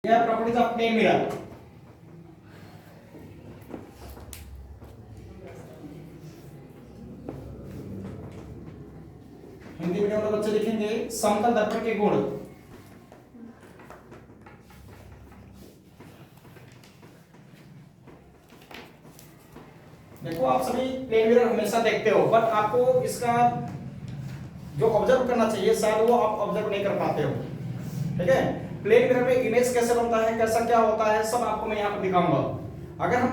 यह properties of plane mirror. Hindi medium वाले बच्चे लिखेंगे समतल दर्पण के गुण। देखो आप सभी प्लेन मिरर हमेशा देखते हो, बट आपको इसका जो ऑब्जर्व करना चाहिए शायद वो आप ऑब्जर्व नहीं कर पाते हो। ठीक है, प्लेन मिरर में इमेज कैसे बनता है, कैसा क्या होता है, सब आपको मैं यहाँ पर दिखाऊंगा। अगर हम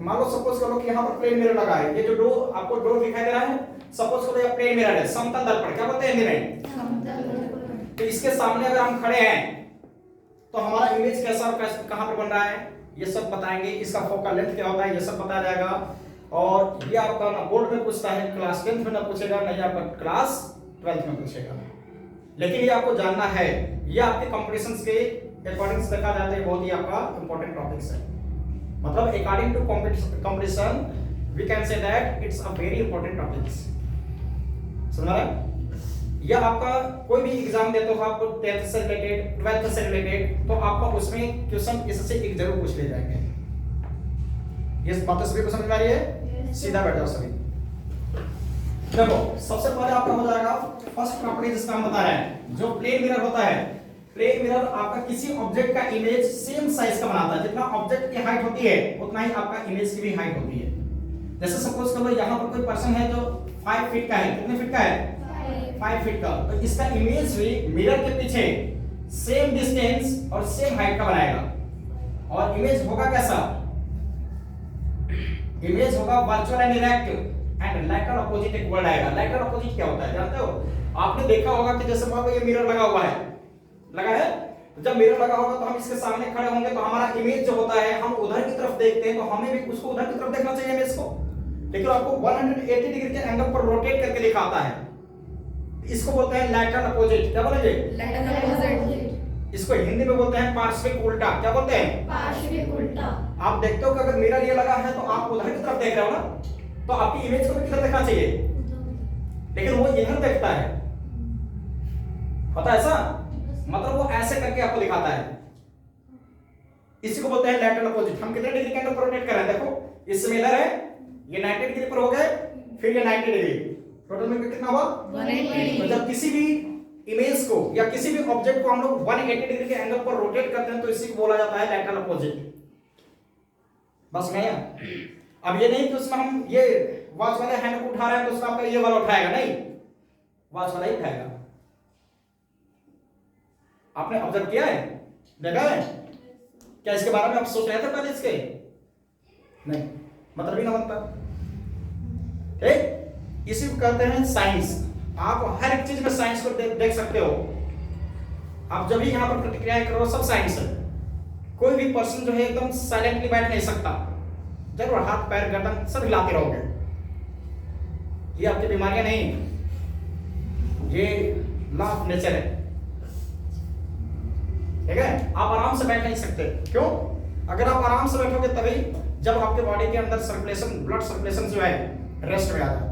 मान लो सपोज करो कि यहाँ पर प्लेन मिरर लगा है, ये जो डोर आपको डोर दिखाई दे रहा है, सपोज करो ये प्लेन मिरर है, समतल दर्पण क्या बोलते हैं हिंदी में, समतल दर्पण। तो इसके सामने अगर हम खड़े हैं तो हमारा इमेज कैसा और कहां पर बन रहा है ये सब बताएंगे। इसका फोकल लेंथ क्या होता है ये सब बताया जाएगा। और ये आपका ना बोर्ड में पूछता है, क्लास 10th में ना पूछेगा, नहीं आपका क्लास 12th में पूछेगा, लेकिन ये आपको जानना है। ये आपके कंपटीशंस के अकॉर्डिंग देखा जाता है, बहुत ही आपका इंपॉर्टेंट टॉपिक्स है। मतलब according to competition we can say that it's a very important topics. समझ रहा है? यह आपका कोई भी एग्जाम देते हो आपको 10th से रिलेटेड 12th से रिलेटेड, तो आपका उसमें क्वेश्चन इससे एक जरूर पूछ ले जाएंगे। ये बातें सभी को समझ में आ रही है? सीधा बैठ जाओ सभी। देखो सबसे पहले आपका हो जाएगा फर्स्ट प्रॉपर्टी जिसका हम बता रहे हैं, जो प्लेन मिरर होता है। प्लेन मिरर आपका किसी ऑब्जेक्ट का इमेज सेम साइज का बनाता है। जितना ऑब्जेक्ट की हाइट होती है उतना ही आपका इमेज की भी हाइट होती है। जैसे सपोज करो यहाँ पर कोई पर्सन है जो 5 फीट का है। कितने फीट का है? 5 फीट का। तो इसका इमेज भी मिरर के पीछे सेम डिस्टेंस और सेम हाइट का बनाएगा। और इमेज होगा कैसा? इमेज होगा virtual and direct and lateral opposite एक वर्ड आएगा। लेटरल अपोजिट क्या होता है जानते हो? आपने देखा होगा कि जैसे मान लो ये मिरर लगा हुआ है, लगा है, तो जब मिरर लगा होगा तो हम इसके सामने खड़े होंगे तो हमारा इमेज जो होता है हम उधर की तरफ देखते हैं, तो हमें भी उसको उधर की तरफ देखना चाहिए इमेज को। लेकिन आपको 180 डिग्री के एंगल पर रोटेट करके दिखाता है, इसको बोलते हैं लेटरल अपोजिट। क्या बोलेंगे? Lateral opposite. इसको हिंदी में बोलते हैं पार्श्विक उल्टा। क्या बोलते हैं? पार्श्विक उल्टा। आप देखते हो कि अगर मिरर ये लगा है तो आप उधर की तरफ देख रहे हो ना, तो आपकी इमेज को भी किधर देखना चाहिए, लेकिन वो इधर देखता है। पता है ऐसा? मतलब वो ऐसे करके आपको दिखाता है। इसी को बोलते हैं लेटरल अपोजिट। हम कितने डिग्री के एंगल पर रोटेट कर रहे हैं? देखो इसमें इधर है, ये 90 डिग्री पर हो गए, फिर ये 90 डिग्री, टोटल में कितना हुआ 180। तो जब किसी भी इमेज को या किसी भी ऑब्जेक्ट को हम लोग 180 डिग्री के एंगल पर रोटेट करते हैं तो इसी को बोला जाता है लेटरल अपोजिट। बस मैं अब ये नहीं कि उसमें हम ये वॉच वाले हैंड को उठा रहे हैं तो उसका आपका ये वाला उठाएगा, नहीं, वॉच वाला ही उठाएगा। आपने ऑब्जर्व किया है, देखा है? क्या इसके बारे में आप सोच रहे थे पहले? इसके नहीं, मतलब ही ना बनता। ठीक, इसी को कहते हैं साइंस। आप हर एक चीज में साइंस को देख सकते हो। आप जब भी यहां पर प्रतिक्रियाएं करो सब साइंस है। कोई भी पर्सन जो है एकदम साइलेंटली बैठ नहीं सकता, जरूर हाथ पैर गर्दन सब हिलाते रहोगे। ये आपकी बीमारियां नहीं, ये लॉ ऑफ नेचर है। ठीक है, आप आराम से बैठ नहीं सकते। क्यों? अगर आप आराम से बैठोगे तभी जब आपके बॉडी के अंदर सर्कुलेशन, ब्लड सर्कुलेशन जो है रेस्ट में आ जाए,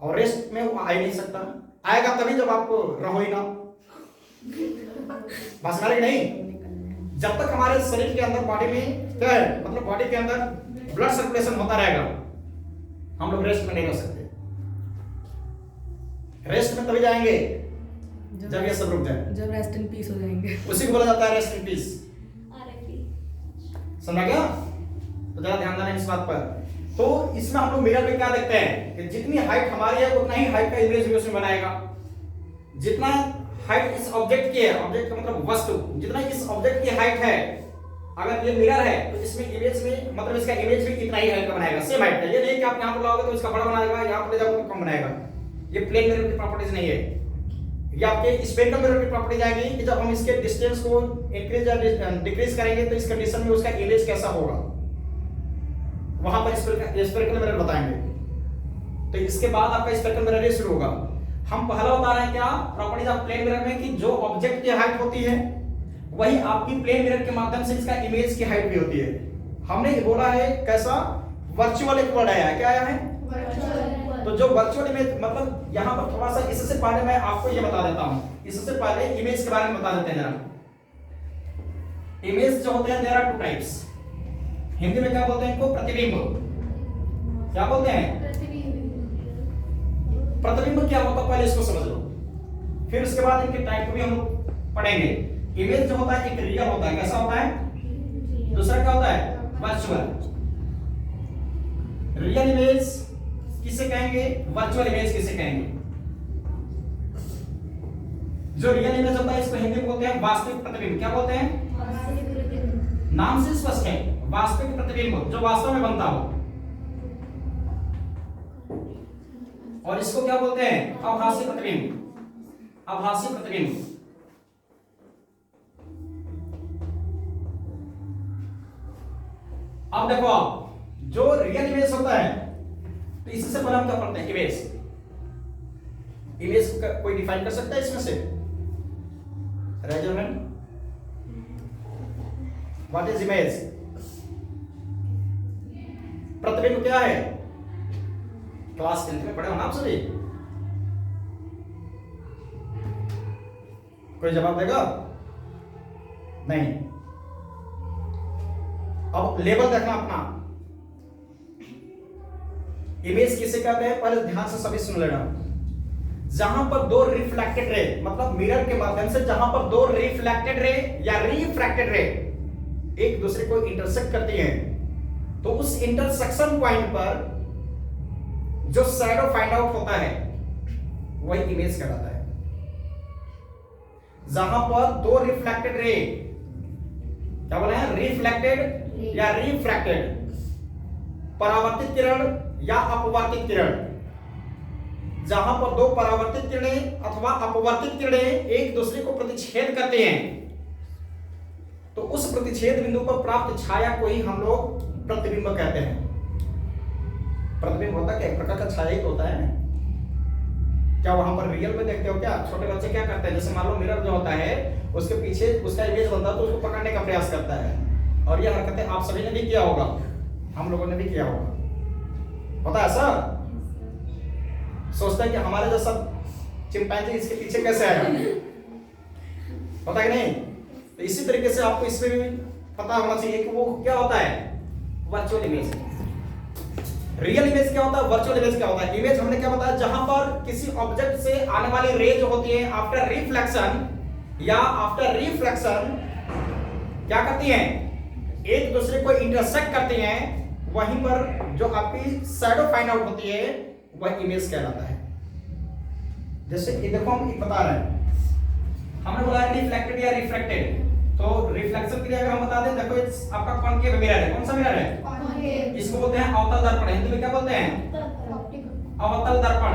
और रेस्ट में वो आ ही नहीं सकता। आएगा तभी जब आप रहो ही ना। बस मारे नहीं, जब तक हमारे शरीर के अंदर बॉडी में क्या है, मतलब बॉडी के अंदर ब्लड सर्कुलेशन होता रहेगा, हम लोग रेस्ट में नहीं रह सकते। रेस्ट में तभी जाएंगे जब ये सब रुक जाए, जब रेस्ट इन पीस हो जाएंगे। उसी को बोला जाता है रेस्ट इन पीस। समझा गया? तो जरा ध्यान देना इस बात पर। तो इसमें हम लोग मिरर में क्या देखते हैं कि जितनी हाइट हमारी है उतना ही हाइट का इमेज भी उसमें बनाएगा। जितना हाइट इस ऑब्जेक्ट की है, ऑब्जेक्ट का मतलब वस्तु, जितना इस ऑब्जेक्ट की हाइट है, अगर ये मिरर है तो इसमें इमेज में मतलब इसका इमेज भी इतना ही हाइट का बनाएगा, सेम हाइट का। ये नहीं कि आप यहां पर लाओगे तो इसका बड़ा बनाएगा, यहां पर ले जाओगे तो कम बनाएगा। ये प्लेन मिरर की प्रॉपर्टीज नहीं है। ये आपके स्पेक्ट्रम मिरर की प्रॉपर्टीज आएगी कि जब हम इसके डिस्टेंस को इंक्रीज या डिक्रीज करेंगे तो इस कंडीशन में उसका इमेज कैसा होगा, वहां पर स्फेरिकल मिरर बताएंगे। तो इसके बाद आपका स्फेरिकल मिरर ये शुरू होगा। हम पहला बता रहे हैं क्या प्रॉपर्टीज ऑफ प्लेन मिरर में, कि जो ऑब्जेक्ट की हाइट होती है वही आपकी प्लेन मिरर के माध्यम से इसका इमेज की हाइट भी होती है। हमने ये बोला है कैसा, वर्चुअल एक वर्ड आया है। क्या आया है? वर्चुअल। तो जो वर्चुअल इमेज, मतलब यहां पर थोड़ा सा इससे पहले मैं आपको ये बता देता हूं, इससे पहले इमेज के बारे में बता देते हैं जरा। इमेज जो होते हैं there are two types. Hindi में क्या बोलते हैं इनको? प्रतिबिंब। क्या बोलते हैं? प्रतिबिंब क्या होता है पहले इसको समझ लो, फिर उसके बाद इनके टाइप को भी हम लोग पढ़ेंगे। इमेज जो होता है एक रियल होता है, कैसा होता है? दूसरा क्या होता है? वर्चुअल। रियल इमेज किसे कहेंगे? वर्चुअल इमेज किसे कहेंगे? जो रियल इमेज होता है इसको हिंदी में बोलते हैं वास्तविक प्रतिबिंब। क्या बोलते हैं? नाम से स्पष्ट है, वास्तविक प्रतिबिंब जो वास्तव में बनता हो। और इसको क्या बोलते हैं? आभासी प्रतिबिंब। आभासी प्रतिबिंब। अब देखो आप, जो रियल इमेज होता है तो इससे पहले हम क्या पढ़ते हैं? इमेज। इमेज को कोई डिफाइन कर सकता है इसमें से? रेजोनेंट। What is image? प्रतिबिंब क्या है? क्लास 10th में पढ़े हो ना आप सभी? कोई जवाब देगा? नहीं। अब लेवल देखना अपना। इमेज किसे कहते हैं पहले ध्यान से सभी सुन लेना। जहां पर दो रिफ्लेक्टेड रे, मतलब मिरर के माध्यम से जहां पर दो रिफ्लेक्टेड रे या रिफ्रैक्टेड रे एक दूसरे को इंटरसेक्ट करती हैं, तो उस इंटरसेक्शन पॉइंट पर जो शैडो फाइंड आउट होता है वही इमेज कहलाता है। जहां पर दो रिफ्लेक्टेड रे, क्या बोला है? रिफ्लेक्टेड या रिफ्रैक्टेड, परावर्तित किरण या अपवर्तित किरण, जहां पर दो परावर्तित किरणें अथवा अपवर्तित किरणें एक दूसरे को प्रतिच्छेद करते हैं, तो उस प्रतिच्छेद बिंदु पर प्राप्त छाया को ही हम लोग प्रतिबिंब कहते हैं। प्रतिबिंब होता क्या? एक प्रकार का छाया ही तो होता है। क्या वहां पर रियल में देखते हो क्या? छोटे बच्चे क्या करते हैं? जैसे मान लो मिरर जो होता है उसके पीछे उसका इमेज बनता है तो उसको पकड़ने का प्रयास करता है, और ये हरकतें आप सभी ने भी किया होगा, हम लोगों ने भी किया होगा। पता है सर? सोचता है कि हमारे जैसा चिंपैंजी इसके पीछे कैसे आया, पता है कि नहीं? तो इसी तरीके से आपको इसमें भी पता होना चाहिए कि वो क्या होता है? Virtual image. रियल इमेज क्या होता है? वर्चुअल इमेज क्या होता है? इमेज हमने क्या बताया? जहां पर किसी ऑब्जेक्ट से आने वाली रे जो होती है आफ्टर रिफ्लेक्शन या आफ्टर रिफ्लेक्शन क्या करती हैं? एक दूसरे को इंटरसेक्ट करती हैं, वहीं पर जो आपकी शैडो फाइंड आउट होती है वह इमेज कहलाता है। जैसे कि देखो हम बता रहे हैं, हमने बोला रिफ्लेक्टेड या रिफ्रैक्टेड, तो रिफ्लेक्शन के लिए अगर हम बता दें, देखो आपका कॉनकेव मिरर है। कौन सा मिरर है? इसको बोलते हैं अवतल दर्पण। हिंदी में क्या बोलते हैं? अवतल दर्पण।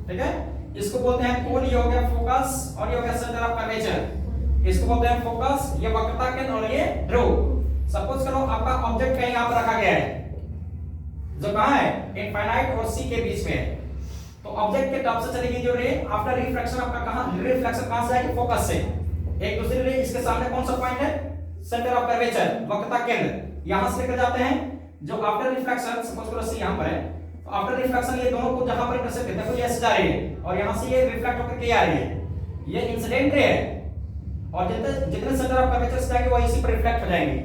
ठीक है, इसको बोलते हैं कोन, ये हो गया फोकस, और ये हो गया सेंटर ऑफ कर्वेचर। इसको बोलते हैं फोकस, ये वक्रता केंद्र, और ये ध्रुव। सपोज करो आपका ऑब्जेक्ट कहीं यहां पर रखा गया है, जो कहां है? इनफाइनाइट और सी के बीच में है। तो ऑब्जेक्ट के टॉप से चलेगी जो रे, आफ्टर रिफ्रैक्शन आपका कहां? रिफ्लेक्शन कहां से आएगी? फोकस से। एक दूसरी रे, इसके सामने कौन सा पॉइंट है? सेंटर ऑफ कर्वेचर, वक्रता केंद्र। यहां से लेकर जाते हैं जो आफ्टर रिफ्लेक्शन, सपोज करो सी यहां पर है, तो आफ्टर रिफ्लेक्शन ये दोनों को जहां पर इंटरसेक्ट करते हैं, देखो ये ऐसे जा रही है और यहां से ये रिफ्लेक्ट होकर के आ रही है, ये इंसिडेंट रे है, और जितने जितने सेंटर ऑफ कर्वेचर से आएंगे वो इसी पर रिफ्लेक्ट हो जाएंगे।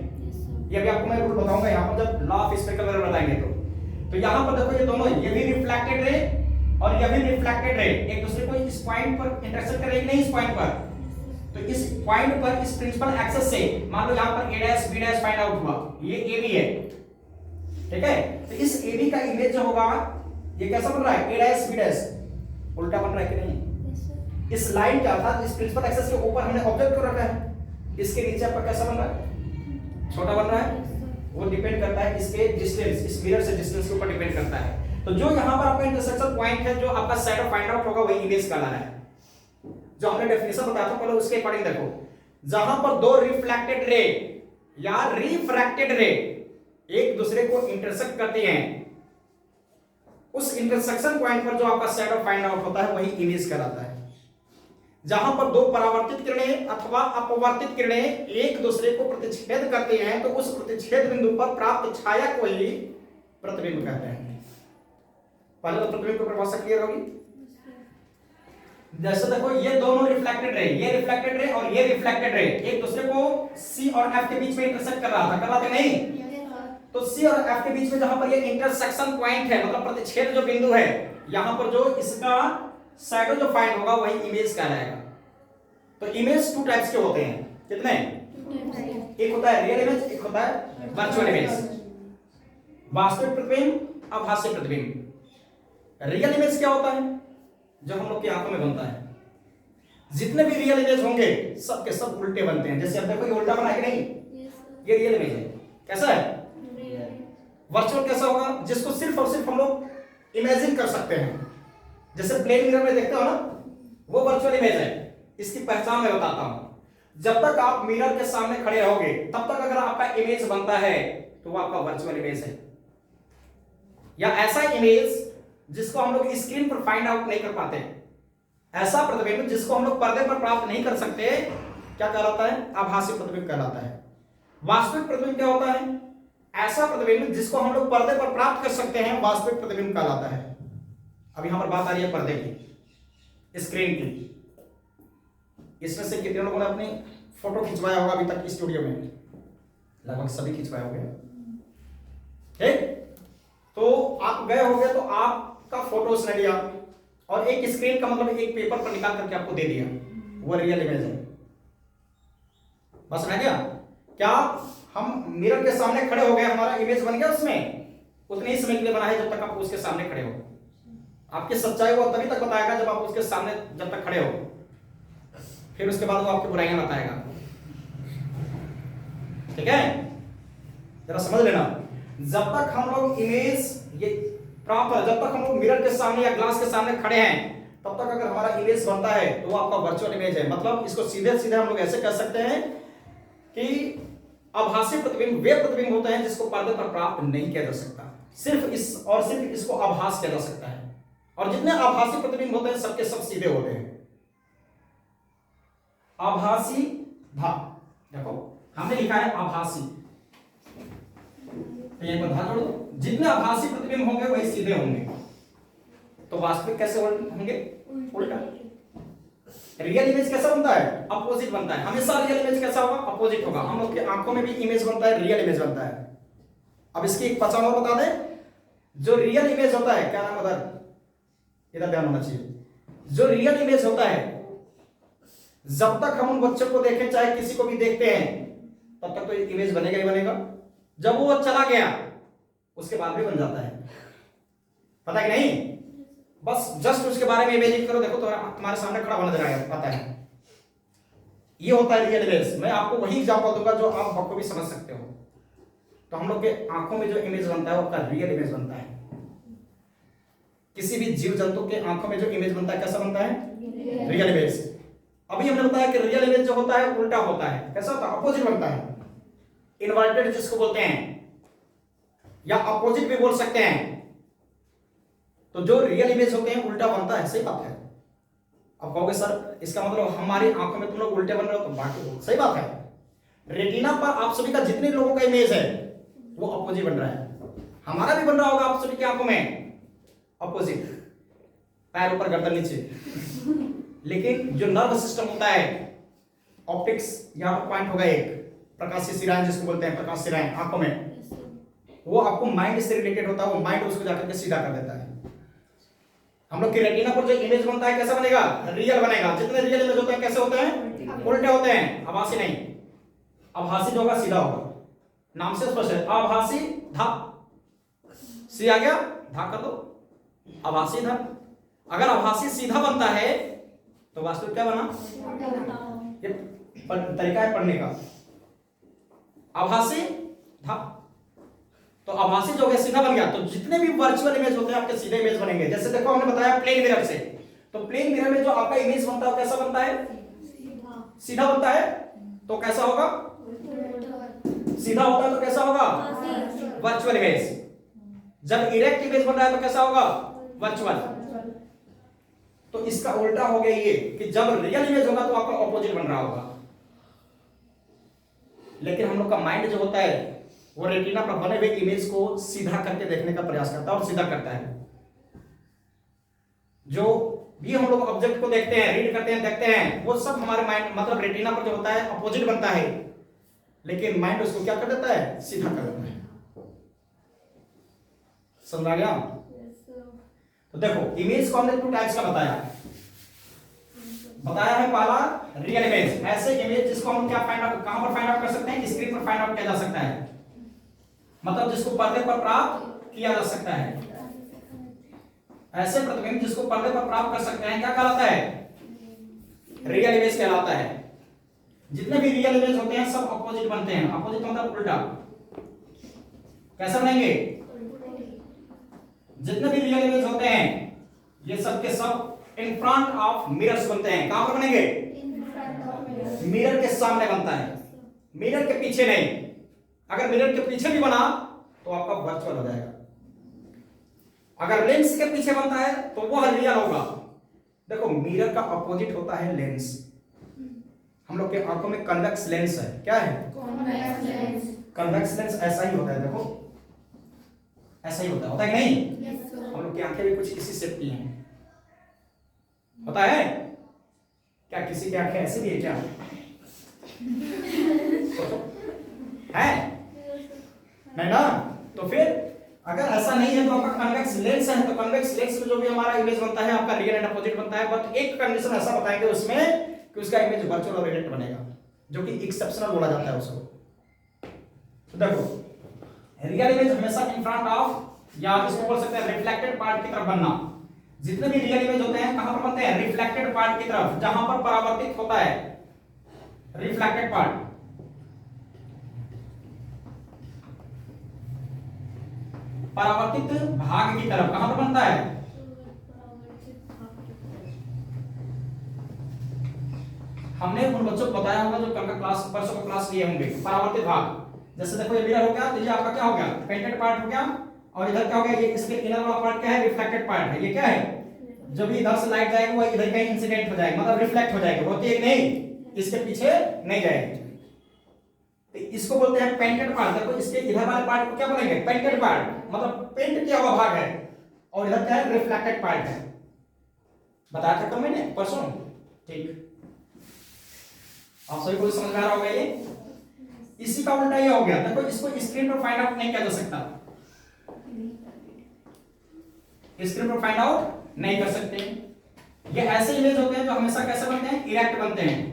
ये भी आपको मैं रूल बताऊंगा यहां पर जब लॉ ऑफ स्पेक्ट्रल मिरर बताएंगे तो यहां पर देखो ये दोनों, ये भी रिफ्लेक्टेड रे और ये भी रिफ्लेक्टेड रे एक दूसरे को इस पॉइंट पर इंटरसेक्ट करेंगे, नहीं इस पॉइंट पर, तो इस पॉइंट पर इस प्रिंसिपल एक्सेस से मान लो यहां पर a dash b dash find out हुआ, ये AB है, ठीक है? तो इस AB का इमेज जो होगा ये कैसा बन रहा है? a डैश b डैश उल्टा बन रहा है कि नहीं? इस लाइन क्या था? इस प्रिंसिपल एक्सेस के ऊपर हमने ऑब्जेक्ट को रखा है, इसके नीचे आपका कैसा बन रहा है? छोटा बन रहा है। वो डिपेंड करता है इसके डिस्टेंस, इस मिरर से डिस्टेंस के ऊपर डिपेंड करता है। तो जो यहां पर आपका इंटरसेक्शन पॉइंट है, जो आपका शैडो फाइंड आउट होगा, वही इमेज कहलाना है। जो हमने डेफिनेशन बताया था पहले उसके अकॉर्डिंग देखो, जहां पर दो रिफ्लेक्टेड रे या रिफ्रैक्टेड रे एक दूसरे को इंटरसेक्ट करते हैं, उस इंटरसेक्शन पॉइंट पर जो आपका शैडो फाइंड आउट होता है वही इमेज कहलाता है। जहां पर दो परावर्तित किरणें अथवा अपवर्तित किरणें एक दूसरे को प्रतिच्छेद करती हैं, तो उस प्रतिच्छेद बिंदु पर प्राप्त छाया को ही प्रतिबिंब कहते हैं। पहले तो प्रतिबिंब की परिभाषा क्लियर होगी। जैसे देखो ये दोनों रिफ्लेक्टेड रे, ये रिफ्लेक्टेड रे और ये रिफ्लेक्टेड रे एक दूसरे को C और F के बीच में इंटरसेक्ट कर रहा था नहीं? तो C और F के बीच में जहां पर ये इंटरसेक्शन पॉइंट है, मतलब प्रतिच्छेद जो बिंदु है, यहां पर जो इसका शैडो जो फाइंड होगा वही इमेज कहलाएगा। तो इमेज टू टाइप्स के होते हैं, कितने? एक होता है रियल इमेज, एक होता है वर्चुअल इमेज। वास्तविक प्रतिबिंब, आभासी प्रतिबिंब। रियल इमेज क्या होता है? जो हम लोग की आंखों में बनता है। जितने भी रियल इमेज होंगे सब के सब उल्टे बनते हैं। जैसे अब देखो ये उल्टा बना है कि नहीं? ये रियल इमेज है। कैसा है? वर्चुअल कैसा होगा? जिसको सिर्फ और सिर्फ हम लोग इमेजिन कर सकते हैं। जैसे प्लेन मिरर में देखते हो ना, वो वर्चुअल इमेज है। इसकी पहचान मैं बताता हूं। जब तक आप मिरर के सामने खड़े रहोगे तब तक अगर आपका इमेज बनता है तो वो आपका वर्चुअल इमेज है, या ऐसा इमेज जिसको हम लोग स्क्रीन पर फाइंड आउट नहीं कर पाते, ऐसा प्रतिबिंब जिसको हम लोग पर्दे पर प्राप्त नहीं कर सकते, क्या कहलाता है? आभासी प्रतिबिंब कहलाता है। वास्तविक प्रतिबिंब क्या होता है? ऐसा प्रतिबिंब जिसको हम लोग पर्दे पर प्राप्त कर सकते हैं, वास्तविक प्रतिबिंब कहलाता है। अब यहां पर बात आ रही है पर्दे की, स्क्रीन की। इसमें से कितने लोगों ने अपनी फोटो खिंचवाया होगा अभी तक स्टूडियो में? लगभग सभी खिंचवाए होंगे, ठीक? तो आप गए होंगे तो आपका फोटो उसने लिया और एक स्क्रीन का मतलब एक पेपर पर निकाल करके आपको दे दिया, वो रियल इमेज है। बस रह गया क्या? हम मिरर के सामने खड़े हो गए, हमारा इमेज बन गया उसमें, उतने ही समय के लिए बना है जब तक आप उसके सामने खड़े हो। आपकी सच्चाई वो तभी तक बताएगा जब आप उसके सामने जब तक खड़े हो, फिर उसके बाद वो आपकी बुराइयां बताएगा। ठीक है, जरा समझ लेना। जब तक हम लोग इमेज ये प्राप्त है, जब तक हम लोग मिरर के सामने या ग्लास के सामने खड़े हैं, तब तक अगर हमारा इमेज बनता है तो वो आपका वर्चुअल इमेज है। मतलब इसको सीधे सीधे हम लोग ऐसे कह सकते हैं कि आभासी प्रतिबिंब वे प्रतिबिंब होते हैं जिसको पर्दे पर प्राप्त नहीं किया जा सकता, सिर्फ इसको आभास किया जा सकता है। और जितने आभासी प्रतिबिंब होते हैं सबके सब सीधे होते हैं। आभासी धा, देखो हमने लिखा है आभासी, तो एक बार धा जोड़ दो। जितने आभासी प्रतिबिंब होंगे वही सीधे होंगे। तो वास्तविक कैसे होंगे? उल्टा। रियल इमेज कैसा बनता है? अपोजिट बनता है। हमेशा रियल इमेज कैसा होगा? अपोजिट होगा। हम लोग की आंखों में भी इमेज बनता है, रियल इमेज बनता है। अब इसकी एक पहचान और बता दें। जो रियल इमेज होता है, क्या नाम उधर, इधर ध्यान होना चाहिए। जो रियल इमेज होता है, जब तक हम उन बच्चों को देखें, चाहे किसी को भी देखते हैं, तब तक तो इमेज बनेगा ही बनेगा। जब वो चला गया उसके बाद भी बन जाता है, पता है कि नहीं? बस जस्ट उसके बारे में इमेजिन करो, देखो तो तुम्हारे सामने खड़ा होना नजर आएगा, पता है। ये होता है रियल इमेज। मैं आपको वही एग्जांपल दूंगा जो आप बखूबी समझ सकते हो। तो हम लोग के आंखों में जो इमेज बनता है वो आपका रियल इमेज बनता है। किसी भी जीव जंतु के आंखों में जो इमेज बनता है कैसा बनता है? Real image. अभी हमने बताया कि रियल इमेज जो होता है उल्टा होता है। कैसा होता है? अपोजिट बनता है, इन्वर्टेड जिसको बोलते हैं, या अपोजिट भी बोल सकते हैं। तो जो रियल इमेज होते हैं उल्टा बनता है, सही बात है। अब कहोगे सर इसका मतलब हमारी आंखों में तुम लोग उल्टे बन रहे हो, तो बाकी सही बात है। रेटिना पर आप सभी का जितने लोगों का इमेज है वो अपोजिट बन रहा है। हमारा भी बन रहा होगा आप सभी की आंखों में अपोजिट, पैर ऊपर गर्दन नीचे। लेकिन जो नर्व सिस्टम होता है, ऑप्टिक्स, यहां पर पॉइंट होगा एक, प्रकाशीय सिराएं जिसको बोलते हैं, प्रकाश सिराएं आंखों में, वो आपको माइंड से रिलेटेड होता है। वो माइंड उसको जाकर के सीधा कर देता है। हम लोग की रेटिना पर जो इमेज बनता है कैसा बनेगा? रियल बनेगा। जितने रियल इमेज होते हैं कैसे होते हैं? उल्टे होते हैं, आभासी नहीं। आभासी जो होगा सीधा होगा, नाम से स्पष्ट है। आभासी धा, सी आ गया, धा कर दो, आभासी धा। अगर आभासी सीधा बनता है तो वास्तविक क्या बना? ये तरीका है पढ़ने का। आभासी धा, तो आभासी जो है सीधा बन गया। तो जितने भी वर्चुअल इमेज होते हैं आपके सीधे इमेज बनेंगे। जैसे देखो हमने बताया प्लेन मिरर से, तो प्लेन मिरर में जो आपका इमेज बनता है कैसा बनता है? सीधा बनता है। तो कैसा होगा? सीधा होता है तो कैसा होगा? Virtual image. जब इरेक्ट इमेज बन रहा है तो कैसा होगा? वर्चुअल। तो इसका उल्टा हो गया ये कि जब रियल इमेज होगा तो आपका ऑपोजिट बन रहा होगा। लेकिन हम लोग का माइंड जो होता है वो रेटिना पर बने हुए इमेज को सीधा करके देखने का प्रयास करता है और सीधा करता है। जो भी हम लोग ऑब्जेक्ट को देखते हैं, रीड करते हैं, देखते हैं, वो सब हमारे माइंड मतलब रेटिना पर जो होता है अपोजिट बनता है, लेकिन माइंड उसको क्या कर देता है, सीधा कर देता है। समझ आ गया? तो देखो इमेज को हमने 2 टाइप्स का बताया है। पहला रियल इमेज, ऐसे इमेज जिसको हम क्या फाइंड आउट, कहां पर फाइंड आउट कर सकते हैं, स्क्रीन पर फाइंड आउट किया जा सकता है, मतलब जिसको पर्दे पर प्राप्त किया जा सकता है। ऐसे प्रतिबिंब जिसको पर्दे पर प्राप्त कर सकते हैं क्या कहलाता है, रियल इमेज कहलाता है। जितने भी रियल इमेज होते हैं सब अपोजिट बनते हैं, अपोजिट मतलब उल्टा। कैसे बनेंगे, जितने भी रियल इमेज होते हैं ये सब के सब इन फ्रंट ऑफ मिरर्स बनते हैं। कहां पर बनेंगे, मिरर के सामने बनता है, मिरर के पीछे नहीं। अगर मिरर के पीछे भी बना तो आपका वर्चुअल हो जाएगा, अगर लेंस के पीछे बनता है तो वो रियल होगा। देखो मिरर का अपोजिट होता है लेंस। हम लोग के आंखों में कन्वेक्स लेंस है, क्या है, कन्वेक्स लेंस ऐसा ही होता है, देखो ऐसा ही होता है कि नहीं? हम लोग की आंखें भी कुछ इसी शेप की हैं, होता है क्या? किसी की आंखें ऐसी भी है क्या? है नहीं ना? तो फिर अगर ऐसा नहीं है तो आपका कन्वेक्स लेंस है, तो कन्वेक्स लेंस में जो भी हमारा इमेज बनता है आपका रियल एंड अपोजिट बनता है। बट एक कंडीशन ऐसा बताएंगे उसमें कि उसका इमेज वर्चुअल और रियल बनेगा, जो कि एक्सेप्शनल बोला जाता है उसको। तो देखो रियल इमेज हमेशा इन फ्रंट ऑफ, या इसको बोल सकते हैं रिफ्लेक्टेड पार्ट की तरफ बनना। जितने भी रियल इमेज होते हैं कहां पर बनते हैं, रिफ्लेक्टेड पार्ट की तरफ, जहां पर परावर्तित होता है, रिफ्लेक्टेड पार्ट। परावर्तित भाग की तरफ कहां पर बनता है, हमने उन बच्चों को बताया होगा जो कल का क्लास, परसों का क्लास लिए होंगे। परावर्तित भाग जैसे देखो ये मिरर हो गया, तो ये आपका क्या हो गया, पेंटेड पार्ट हो गया, और इधर क्या हो गया, ये इसके इनर वाला पार्ट क्या है, रिफ्लेक्टेड पार्ट है। ये क्या है, जब भी इधर से लाइट जाएगी वो इधर कहीं इंसिडेंट हो जाएगी, मतलब रिफ्लेक्ट हो जाएगी, होती है नहीं, इसके पीछे नहीं जाएगी। तो इसको बोलते हैं पेंटेड पार्ट। देखो इसके इधर वाले पार्ट को क्या बोलेंगे, पेंटेड पार्ट, मतलब पेंट किया हुआ भाग है, और इधर क्या है, रिफ्लेक्टेड पार्ट है। बताया था कल मैंने परसों, ठीक? आप सभी को समझ में आ रहा होगा ये। इसी का उल्टा ये हो गया, देखो इसको स्क्रीन पर फाइंड आउट नहीं किया जा सकता, स्क्रीन पर फाइंड आउट नहीं कर सकते। ये ऐसे इमेज होते हैं जो हमेशा कैसे बनते हैं, इरेक्ट बनते हैं,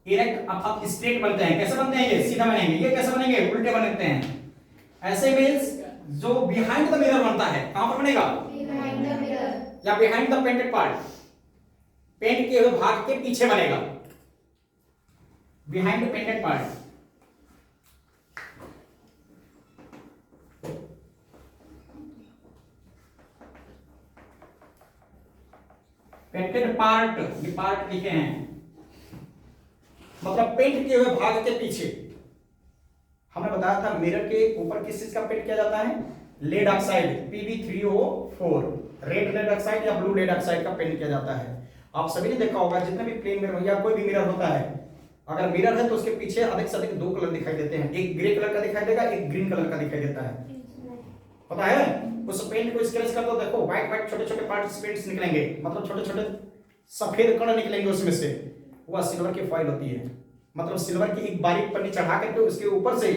इरेक्ट अब स्ट्रेट बनते हैं। कैसे बनते हैं, ये सीधा बनेंगे, ये कैसे बनेंगे, उल्टे बनते हैं। ऐसे इमेज जो बिहाइंड द मिरर बनता है, कहां पर बनेगा, बिहाइंड द मिरर, या behind the painted part, paint किए हुए भाग के पीछे बनेगा, behind the painted part. Painted part, ये पार्ट लिखे हैं, मतलब पेंट किए हुए भाग के पीछे। हमने बताया था मिरर के ऊपर किस चीज का पेंट किया जाता है, lead oxide Pb3O4, red lead oxide या ब्लू लेड ऑक्साइड का पेंट किया जाता है। आप सभी ने देखा होगा जितने भी प्लेन मिरर या कोई भी मिरर होता है, अगर मिरर है तो उसके पीछे अधिक से अधिक 2 कलर दिखाई देते हैं, एक ग्रे कलर का दिखाई देगा, एक ग्रीन कलर का दिखाई देता है, पता है? उस पेंट को स्क्रैच कर दो, देखो व्हाइट व्हाइट छोटे छोटे पार्टिसिपेंट्स निकलेंगे, मतलब छोटे छोटे सफेद कण निकलेंगे उसमें से, वह सिल्वर की फॉइल होती है, मतलब सिल्वर की एक बारीक पन्नी चढ़ा करके उसके ऊपर से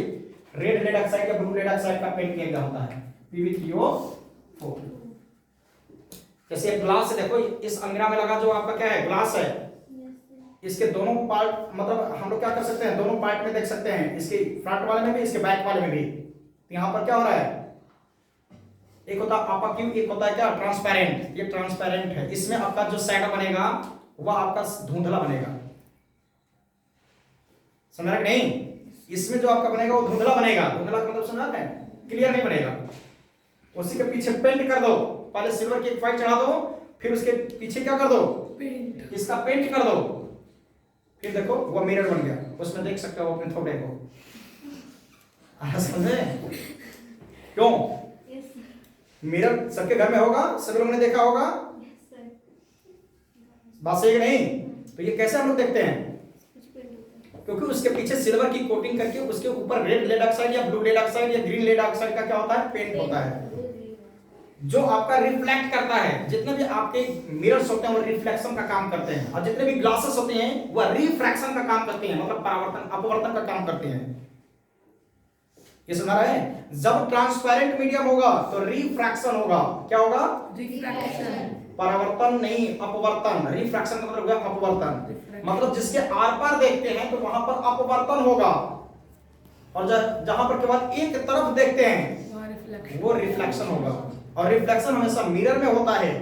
रेड लेड ऑक्साइड या ब्लू लेड ऑक्साइड का पेंट किया गया होता है, Pb3O4। जैसे ग्लास है, देखो इस अंगना में लगा जो आपका क्या है, ग्लास है, इसके दोनों पार्ट, मतलब हम लोग क्या कर सकते हैं, दोनों पार्ट में देख सकते हैं, इसके फ्रंट वाले में भी, इसके बैक वाले में भी। तो यहाँ पर क्या हो रहा है, एक होता है अपाक्यू, एक होता है क्या, ट्रांसपेरेंट। ये ट्रांसपेरेंट है, इसमें आपका जो शैडो बनेगा वह आपका धुंधला बनेगा, समझ रहे नहीं? इसमें जो आपका बनेगा वो धुंधला बनेगा, धुंधला का मतलब समझ रहे हैं, क्लियर नहीं बनेगा। उसी के पीछे पेंट कर दो, पहले सिल्वर की एक फाइल चढ़ा दो, फिर उसके पीछे क्या कर दो, पेंट, इसका पेंट कर दो, फिर देखो वो मिरर बन गया, उसमें देख सकते हो अपने थोड़े को। समझे क्यों? मिरर सबके घर में होगा, सभी लोगों ने देखा होगा, बात सही है नहीं? तो ये कैसे हम लोग देखते हैं, क्योंकि उसके पीछे सिल्वर की कोटिंग करके उसके ऊपर रेड लेड ऑक्साइड या ब्लू लेड ऑक्साइड या ग्रीन लेड ऑक्साइड का क्या होता है, पेंट होता है। जो आपका रिफ्लेक्ट करता है, जितने भी आपके मिरर्स होते हैं वो रिफ्लेक्शन का काम करते हैं, और जितने भी ग्लासेस होते हैं वो रिफ्रैक्शन का काम करते हैं, मतलब परावर्तन अपवर्तन का काम करते हैं। ये समझ रहा है? जब ट्रांसपेरेंट मीडियम होगा तो रिफ्रैक्शन होगा। क्या होगा? रिफ्रैक्शन। परावर्तन नहीं, अपवर्तन। रिफ्रैक्शन का मतलब होगा अपवर्तन, मतलब जिसके आर पार देखते हैं तो वहां पर अपवर्तन होगा, और जहां पर केवल एक तरफ देखते हैं वो रिफ्लेक्शन होगा। और रिफ्लेक्शन हमेशा मिरर में होता है,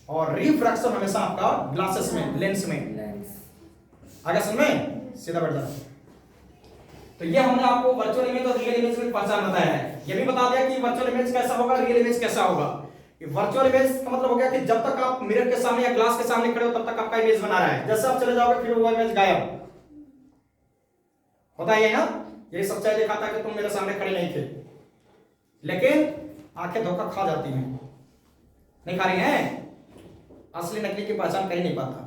और रिफ्रैक्शन हमेशा आपका ग्लासेस में, लेंस में। आगे समझ में? सीधा बैठ जाओ। तो ये हमने आपको वर्चुअल इमेज और रियल इमेज में पहचान बताया है। ये भी बता दिया कि वर्चुअल इमेज कैसा होगा, रियल इमेज कैसा होगा। वर्चुअल इमेज का मतलब हो गया कि जब तक आप मिरर के सामने या ग्लास के सामने खड़े हो तब तक आपका इमेज बना रहा है, जैसे आप चले जाओगे फिर वो इमेज गायब होता है ना। यही सच्चाई दिखाता है कि तुम मेरे सामने खड़े नहीं थे, लेकिन आंखें धोखा खा जाती हैं, नहीं खा रही हैं, असली नकली की पहचान कर ही नहीं पाता।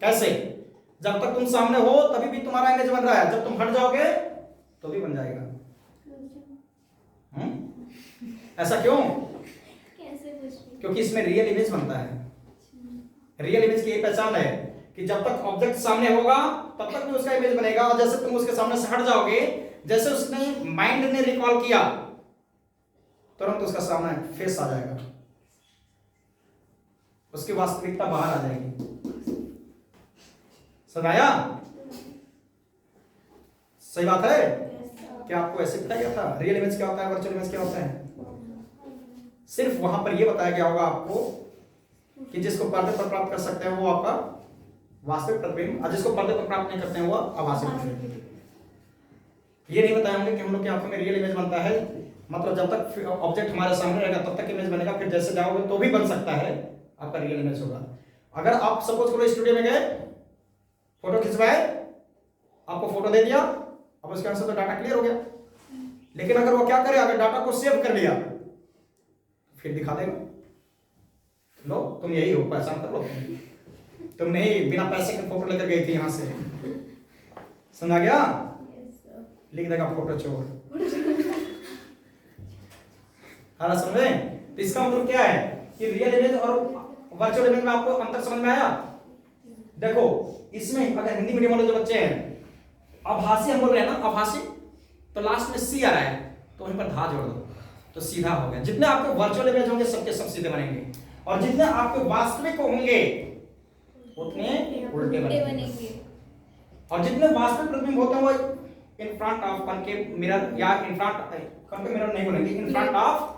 कैसे? जब तक तुम सामने हो तभी भी तुम्हारा इमेज बन रहा है, जब तुम हट जाओगे तो भी बन जाएगा। ऐसा क्यों? क्योंकि इसमें रियल इमेज बनता है। रियल इमेज की यही पहचान है कि जब तक ऑब्जेक्ट सामने होगा तब तक भी उसका इमेज बनेगा, और जैसे तुम उसके सामने से हट जाओगे, जैसे उसने माइंड ने रिकॉल किया तुरंत उसका सामने फेस आ जाएगा, उसकी वास्तविकता बाहर आ जाएगी। समझाया? सही बात है? क्या आपको ऐसे बताया गया था रियल इमेज क्या होता है, वर्चुअल इमेज क्या होता है? सिर्फ वहां पर यह बताया गया होगा आपको कि जिसको पर्दे पर प्राप्त कर सकते हैं वो आपका वास्तविक प्रतिबिंब, और जिसको पर्दे पर प्राप्त नहीं करते हैं वो आभासी प्रतिबिंब। ये नहीं बताया होंगे कि हम लोग की आंखों में रियल इमेज बनता है, मतलब जब तक ऑब्जेक्ट हमारे सामने रहेगा तब तक इमेज बनेगा, फिर जैसे जाओगे तो भी बन सकता है, आपका रियल इमेज होगा। अगर आप सपोज करो स्टूडियो में गए, फोटो खिंचवाए, आपको फोटो दे दिया, अब उसके आंसर तो डाटा क्लियर हो गया। लेकिन अगर वो क्या करे, अगर डाटा को सेव कर लिया फिर दिखा देगा, लो तुम यही हो, पहचान कर लो, तुम नहीं बिना पैसे के फोटो लेकर गई थी यहां से। समझा गया? लिख देगा फोटो चोर। हाँ समझ में? तो इसका मतलब क्या है कि रियल इमेज और वर्चुअल इमेज में आपको अंतर समझ में आया? देखो इसमें अगर हिंदी मीडियम वाले जो बच्चे हैं, आभासी हम बोल रहे हैं ना, आभासी, तो लास्ट में सी आ रहा है तो वहीं पर धा जोड़ दो तो सीधा हो गया। जितने आपके वर्चुअल इमेज होंगे सबके सब सीधे बनेंगे, और जितने आपके वास्तविक होंगे उतने उल्टे बनेंगे। और जितने वास्तविक प्रतिबिंब होते हैं वो in front of concave mirror, या इन फ्रंट कॉनकेव मिरर नहीं बोलेंगे, इन फ्रंट ऑफ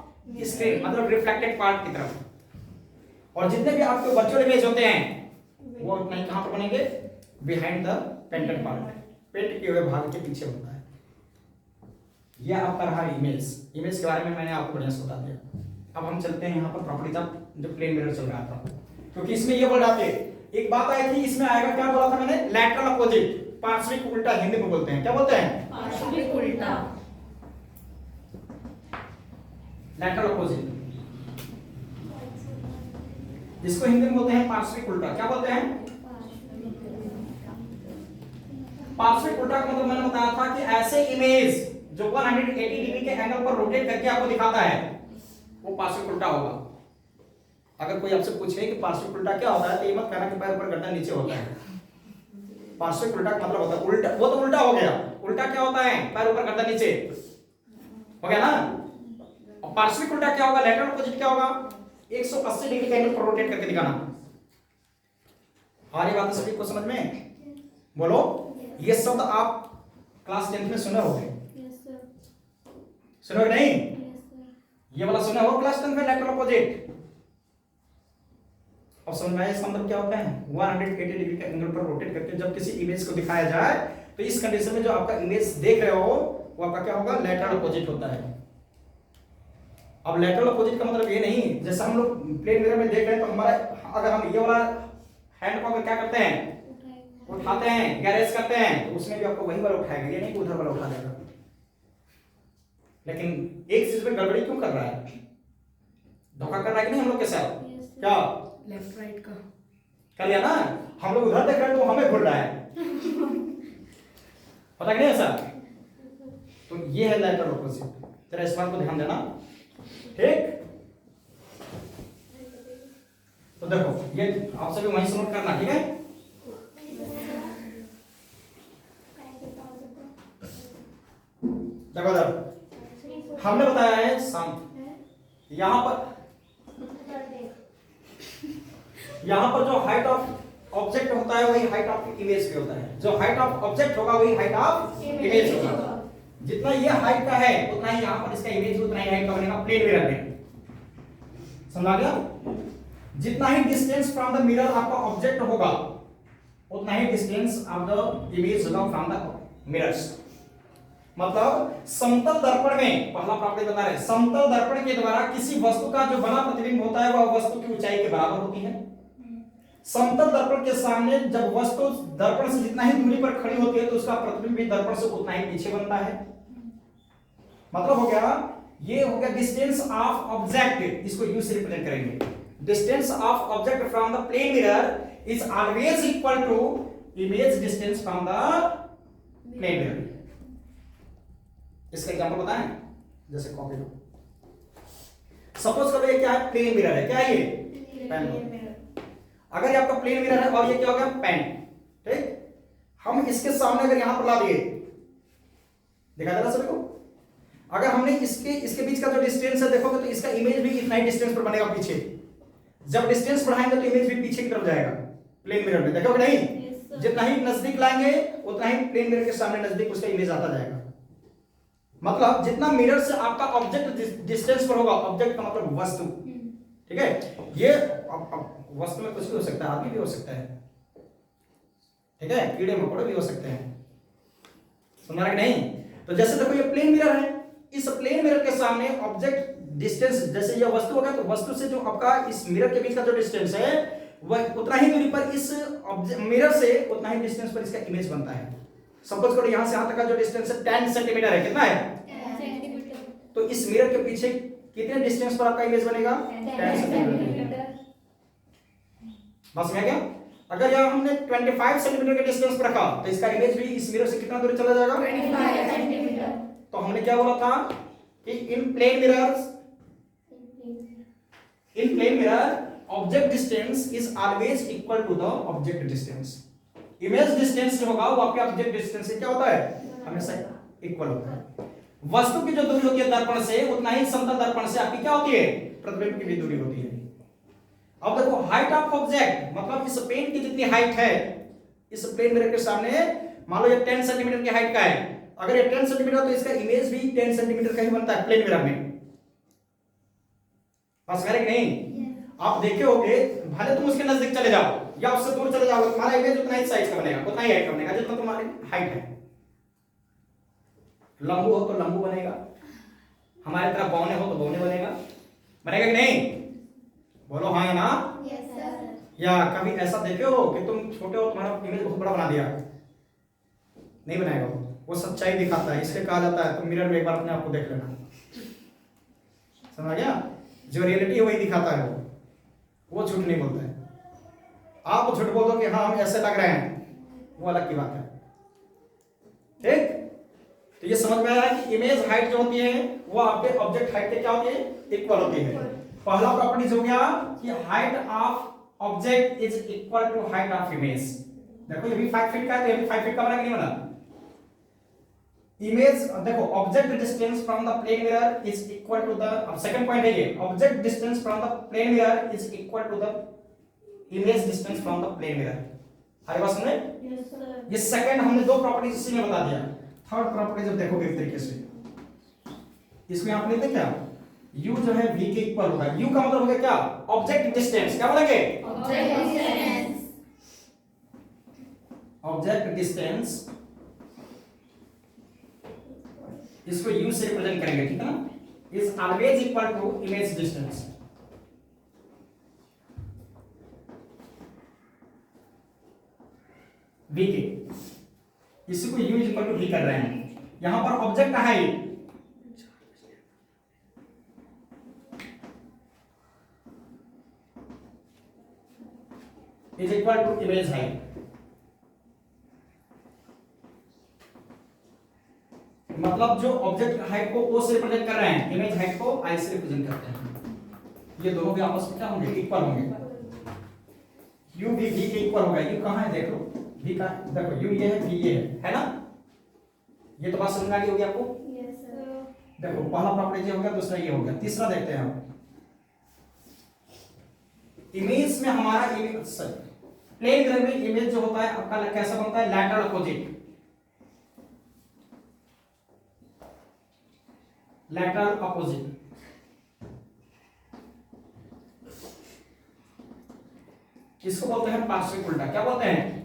स्क्रीन, मतलब रिफ्लेक्टेड पार्ट की तरफ। और जितने भी आपके वर्चुअल इमेज होते हैं वो नहीं कहां पर बनेंगे? Behind the painted part, paint किए हुए भाग के पीछे होता है। यह आपका रहा इमेज। इमेज के बारे में मैंने आपको बढ़िया से बता दिया। अब हम चलते हैं यहाँ पर प्रॉपर्टीज ऑफ जो प्लेन मिरर चल रहा था, क्योंकि इसमें ये वर्ड आते हैं। एक बात आई थी, इसमें आएगा, क्या बोला था मैंने? लैटरल अपोजिट, पार्श्विक उल्टा हिंदी में बोलते हैं। क्या बोलते हैं? पार्श्विक उल्टा। लैटरल अपोजिट, जिसको हिंदी में बोलते हैं पार्श्विक उल्टा। क्या बोलते हैं? पार्श्विक उल्टा का मतलब मैंने बताया था कि ऐसे इमेज जो 180 डिग्री के एंगल पर रोटेट करके आपको दिखाता है वो पार्श्विक उल्टा होगा। अगर कोई आपसे पूछे कि पार्श्विक उल्टा क्या होता है, तो ये मत कहना कि पैर ऊपर गर्दन नीचे होता है। पार्श्विक उल्टा का मतलब होता है उल्टा, वो तो उल्टा हो गया। उल्टा क्या होता है? पैर ऊपर गर्दन नीचे हो गया ना। और पार्श्विक उल्टा क्या होगा? लैटरल अपोजिट क्या होगा? 180 डिग्री के एंगल पर रोटेट करके दिखाना। और ये बात सभी को समझ में? बोलो, ये शब्द आप क्लास 10 में सुने होंगे, सुनो नहीं? ये वाला सुना हो क्लास 10 में, लैटरल अपोजिट। अब समझ में आया इसका मतलब क्या होता है? 180 डिग्री के एंगल पर रोटेट करके जब किसी इमेज को दिखाया जाए तो इस कंडीशन में जो आपका इमेज देख रहे हो वो आपका क्या होगा? लैटरल अपोजिट होता है। अब लैटरल अपोजिट का मतलब ये नहीं, जैसे हम लोग प्लेन मिरर में देख रहे हैं तो हमारा, अगर हम ये वाला हैंड को क्या करते हैं? उठाते हैं, गैरेज करते हैं, तो उसमें भी आपको वही वाला उठाएगा, ये नहीं कि उधर वाला उठा देगा। लेकिन एक चीज में गड़बड़ी क्यों कर रहा है? धोखा कर रहा है कि नहीं हम लोग के साथ? क्या लेफ्ट राइट का कर लिया ना? हम लोग उधर देख रहे हैं तो हमें घूर रहा है, पता कि नहीं ऐसा? तो ये है लैटरल अपोजिट। जरा इस बात को ध्यान देना, ठीक? तो देखो ये आप सभी वहीं से नोट करना, ठीक है। देखो इधर हमने बताया है सम, यहां पर जो हाइट ऑफ ऑब्जेक्ट होता है वही हाइट ऑफ इमेज भी होता है। जो हाइट ऑफ ऑब्जेक्ट होगा वही हाइट ऑफ इमेज होगा। जितना ये हाइट का है उतना ही यहां पर इसका इमेज उतना ही हाइट का बनेगा प्लेन मिरर में। समझ गया? जितना ही डिस्टेंस फ्रॉम द मिरर आपका ऑब्जेक्ट होगा उतना ही डिस्टेंस ऑफ द इमेज होगा फ्रॉम द मिरर्स। मतलब समतल दर्पण में पहला प्रॉपर्टी बता रहे हैं, समतल दर्पण के द्वारा किसी वस्तु का जो बना प्रतिबिंब होता है वह वस्तु की ऊंचाई के बराबर होती है। समतल दर्पण के सामने जब वस्तु दर्पण से जितना ही दूरी पर खड़ी होती है तो उसका प्रतिबिंब भी दर्पण से उतना ही पीछे बनता है। मतलब हो गया, ये हो गया डिस्टेंस ऑफ ऑब्जेक्ट, इसको यू से रिप्रेजेंट करेंगे। Distance of object from the plane mirror is always equal to image distance from the plane mirror. इसका एग्जांपल बताएं, जैसे कॉपी लो, सपोज करो ये क्या है, प्लेन मिरर है। क्या है ये? पेन। अगर ये आपका प्लेन मिरर है और ये क्या हो गया, पेन, ठीक। हम इसके सामने अगर यहां पर ला दिए, दिखा दे रहा सभी को, अगर हमने इसके बीच का जो डिस्टेंस है देखोगे तो इसका इमेज भी इतना ही डिस्टेंस पर बनेगा पीछे। जब डिस्टेंस बढ़ाएंगे तो इमेज भी पीछे की तरफ जाएगा प्लेन मिरर में, देखोगे नहीं? जितना ही नजदीक लाएंगे उतना ही प्लेन मिरर के सामने नजदीक उसका इमेज आता जाएगा। मतलब जितना मिरर से आपका ऑब्जेक्ट डिस्टेंस पर होगा, ऑब्जेक्ट का मतलब वस्तु, ठीक है। ये वस्तु में कुछ भी हो सकता है, आदमी भी हो सकता है, ठीक है, कीड़े मकोड़े भी हो सकते हैं। सुन रहा है कि नहीं? तो जैसे देखो ये प्लेन मिरर है, इस प्लेन मिरर के सामने ऑब्जेक्ट डिस्टेंस, जैसे ये वस्तु होगा तो वस्तु से जो आपका इस मिरर के बीच का जो डिस्टेंस है वह उतना ही दूरी पर इस मिरर से उतना ही डिस्टेंस पर इसका इमेज बनता है। सपोज करो यहां से यहां तक का जो डिस्टेंस है 10 सेंटीमीटर है। कितना है? 10 सेंटीमीटर। तो इस मिरर के पीछे कितने डिस्टेंस पर आपका इमेज बनेगा? 10 सेंटीमीटर। बस में क्या? अगर यहां हमने 25 सेंटीमीटर के डिस्टेंस पर रखा तो इसका इमेज भी इस मिरर से कितना दूरी चला जाएगा? 25 सेंटीमीटर। तो हमने क्या बोला था कि in plane mirror object distance is always equal to the object distance. Image distance जो होगा वो आपके ऑब्जेक्ट डिस्टेंस से क्या होता है? हमेशा इक्वल होता है। वस्तु की जो दूरी होती है दर्पण से उतना ही समतल दर्पण से आपकी क्या होती है? प्रतिबिंब की भी दूरी होती है। अब देखो हाइट ऑफ ऑब्जेक्ट, मतलब इस पेन की जितनी हाइट है इस प्लेन मिरर के सामने, मान लो ये 10 सेंटीमीटर की हाइट का है, अगर ये 10 सेंटीमीटर तो इसका इमेज भी 10 सेंटीमीटर का ही बनता है प्लेन मिरर में। बस करेक्ट नहीं? आप देखे होगे, भले तुम उसके नजदीक चले जाओ या उससे दूर चले जाओ, तुम्हारा इमेज उतना ही साइज का बनेगा, उतना ही हाइट का बनेगा जितना तुम्हारी हाइट है। लंबू हो तो लंबू बनेगा, हमारी तरह बौने हो तो बौने बनेगा। बनेगा कि नहीं? बोलो हाँ या ना? Yes sir. या कभी ऐसा देखे हो कि तुम छोटे हो तुम्हारा इमेज बहुत बड़ा बना दिया? नहीं बनाएगा वो सच्चाई दिखाता है, इसलिए कहा जाता है तुम मिरर में एक बार अपने आप को देख लेना। समझ गया? जो रियलिटी है वही दिखाता है वो झूठ नहीं बोलता है। आप झूठ बोल दो कि हाँ हम ऐसे लग रहे हैं, वो अलग की बात है, ठीक। तो ये समझ में आया कि इमेज हाइट जो होती है वो आपके ऑब्जेक्ट हाइट के क्या होती है? इक्वल होती है। पहला प्रॉपर्टीज हो गया कि height of object is equal to height of image. देखो ये भी 5 फीट का है तो ये भी 5 फीट का बना कि नहीं बना? इमेज देखो object distance from the plane mirror is equal to the, अब सेकंड पॉइंट है ये, object distance from the plane mirror is equal to the image distance from the plane mirror. हर बात समझे? Yes sir. ये second हमने दो properties इसी में बता दिया। थर्ड प्रॉपर्टी जब देखोगे इस तरीके से, इसमें आपने देखा क्या, u जो है v के इक्वल होगा। u का मतलब हो गया क्या? Object distance. क्या बोलेंगे? Object distance. ऑब्जेक्ट डिस्टेंस इसको u से रिप्रेजेंट करेंगे, ठीक है ना? Is always equal to image distance. v के, इसी को u इक्वल टू v कर रहे हैं। यहां पर object height is equal to image height. मतलब जो ऑब्जेक्ट हाइट को o से रिप्रेजेंट कर रहे हैं, इमेज हाइट को i से रिप्रेजेंट करते हैं। ये दोनों भी आपस में क्या होंगे? इक्वल होंगे। u भी v के इक्वल होगा। u कहाँ है देख लो, v का देखो u ये है, v ये है ना। ये तो बात समझ आ गई होगी आपको। देखो पहला प्रॉपर्टी ये हो गया, दूसरा ये हो गया, तीसरा देखते हैं हम। इमेज में हमारा प्लेन मिरर में इमेज जो होता है आपका कैसा बनता है, लैटरल अपोजिट। लैटरल अपोजिट इसको बोलते हैं पार्श्विक उल्टा। क्या बोलते हैं?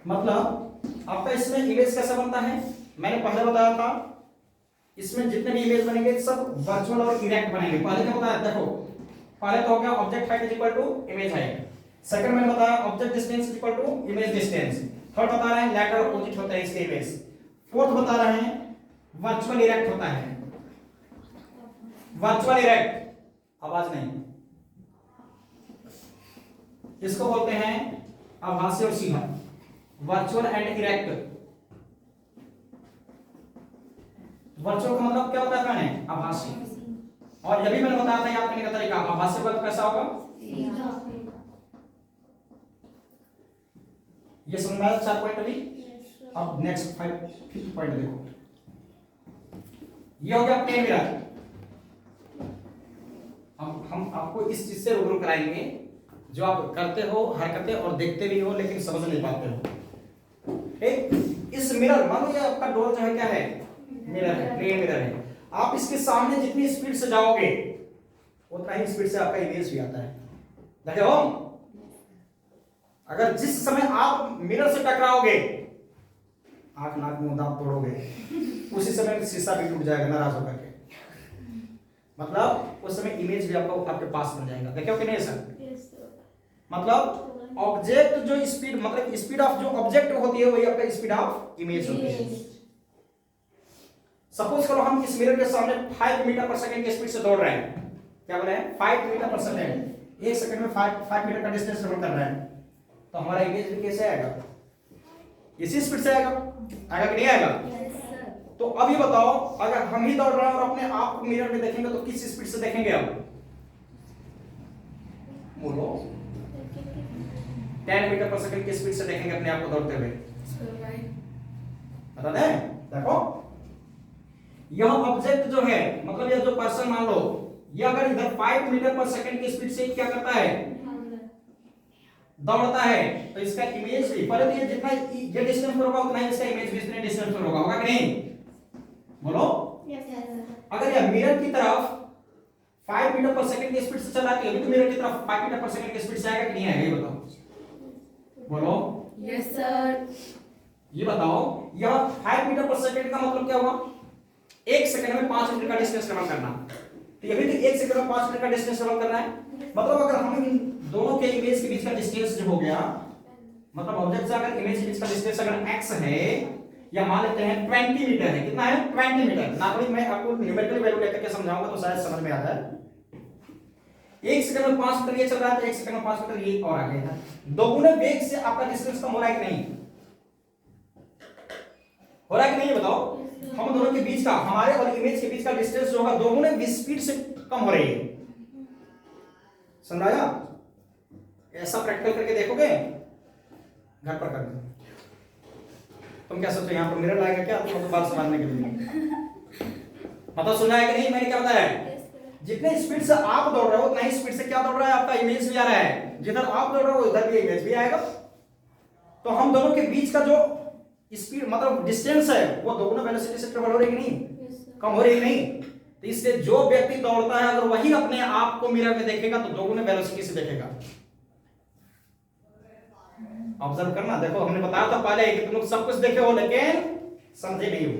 मतलब आपका इसमें इमेज कैसा बनता है, मैंने पहले बताया था, इसमें जितने भी इमेज बनेंगे सब वर्चुअल और इरेक्ट बनेंगे। पहले क्या बताया, देखो पहले तो हो गया object height is equal to image height. Second मैंने बताया object distance is equal to image distance. Third बता रहे हैं लैटरल अपोजिट होता है इसके इमेज। फोर्थ बता रहे हैं वर्चुअल इरेक्ट होता है। वर्चुअल इरेक्ट, आवाज नहीं, इसको बोलते हैं आभासी और सीधा। Virtual and erect. वर्चुअल का मतलब क्या होता है मैंने, आभासी। और यह भी मैंने बताया था याद करने का तरीका, आभासी का कैसा होगा, ये समझ में आया 4 पॉइंट अभी। अब नेक्स्ट 5th पॉइंट देखो, ये हो गया प्लेन मिरर। अब हम आपको इस चीज से रूबरू कराएंगे जो आप करते हो हरकतें और देखते भी हो लेकिन समझ नहीं पाते हो। इस मिरर, मानो ये आपका डोर जो है क्या है, मिरर है, प्लेन मिरर है। आप इसके सामने जितनी स्पीड से जाओगे उतना ही स्पीड से आपका इमेज भी आता है। देखे हो, अगर जिस समय आप मिरर से टकराओगे, आंख नाक मुंह दांत तोड़ोगे, उसी समय शीशा भी टूट जाएगा नाराज होकर के। मतलब उस समय इमेज भी आपको आपके पास बन जाएगा। देखो कि नहीं सर? मतलब ऑब्जेक्ट जो स्पीड, मतलब स्पीड ऑफ जो ऑब्जेक्ट होती है वही आपका स्पीड ऑफ इमेज होती है। सपोज करो हम इस मिरर के सामने 5 मीटर पर सेकंड की स्पीड से दौड़ रहे हैं। क्या बोले हैं? 5 मीटर पर सेकंड। 1 सेकंड में 5 मीटर का डिस्टेंस ट्रेवल कर रहे हैं, तो हमारा इमेज भी कैसे आएगा? इसी स्पीड से आएगा कि नहीं आएगा? तो अब ये बताओ, अगर हम ही दौड़ रहे हैं और अपने आप को मिरर में देखेंगे तो किस स्पीड से देखेंगे? अब बोलो, 10 मीटर पर सेकंड की स्पीड से देखेंगे अपने आप को दौड़ते हुए। बता दें, देखो यह ऑब्जेक्ट जो है, मतलब यह जो पर्सन मान लो, ये अगर इधर 5 मीटर पर सेकंड की स्पीड से क्या करता है, दौड़ता है, तो इसका इमेज भी, पहले तो ये जितना ये डिस्टेंस पर होगा उतना ही इसका इमेज भी इतने डिस्टेंस पर होगा कि नहीं? बोलो। अगर यह मिरर की तरफ 5 मीटर पर सेकंड की स्पीड से चल रहा है, तो मिरर की तरफ 5 मीटर पर सेकंड की स्पीड से आएगा कि नहीं आएगा? ये बताओ, बोलो। Yes sir. ये बताओ, यह 5 मीटर पर सेकंड का मतलब क्या हुआ? 1 सेकंड में 5 मीटर का डिस्टेंस कवर करना। तो ये भी 1 सेकंड में 5 मीटर का डिस्टेंस कवर करना है। मतलब अगर हम इन दोनों के इमेज के बीच का डिस्टेंस जो हो गया, मतलब ऑब्जेक्ट से अगर इमेज के बीच का डिस्टेंस अगर x है, या मान लेते हैं 20 मीटर है। कितना है? 20 मीटर। नॉर्मली मैं आपको न्यूमेरिकल वैल्यू लेकर के समझाऊंगा तो शायद समझ में आ जाए। 1 सेकंड में 5 मीटर ये चल रहा है, तो 1 सेकंड में 5 मीटर ये और आगे था। दोगुने वेग से आपका डिस्टेंस कम हो रहा है कि नहीं? हो रहा है कि नहीं? बताओ। हम दोनों के बीच का, हमारे और इमेज के बीच का डिस्टेंस जो होगा दोगुने स्पीड से कम हो रही है। समझाया? ऐसा प्रैक्टिकल करके देखोगे घर पर करके। तुम क्या सोचो यहाँ पर मिरर लाएगा क्या तुम बात समझने के लिए? मतलब सुना है कि नहीं मैंने क्या बताया? जितने स्पीड से आप दौड़ रहे हो उतना ही स्पीड से क्या दौड़ रहा है, आपका इमेज भी आ रहा है। जिधर आप दौड़ रहे हो उधर भी इमेज भी आएगा। तो हम दोनों के बीच का जो स्पीड, मतलब डिस्टेंस है, वो दोगुना वेलोसिटी से ट्रेवल हो रही है कि नहीं? कम हो रही है कि नहीं? तो इसलिए जो व्यक्ति दौड़ता है अगर वही अपने आप को मिरर में देखेगा तो दोगुने वेलोसिटी से देखेगा। ऑब्जर्व करना। देखो हमने बताया था पहले कि तुम लोग सब कुछ देखे हो लेकिन समझे नहीं हो।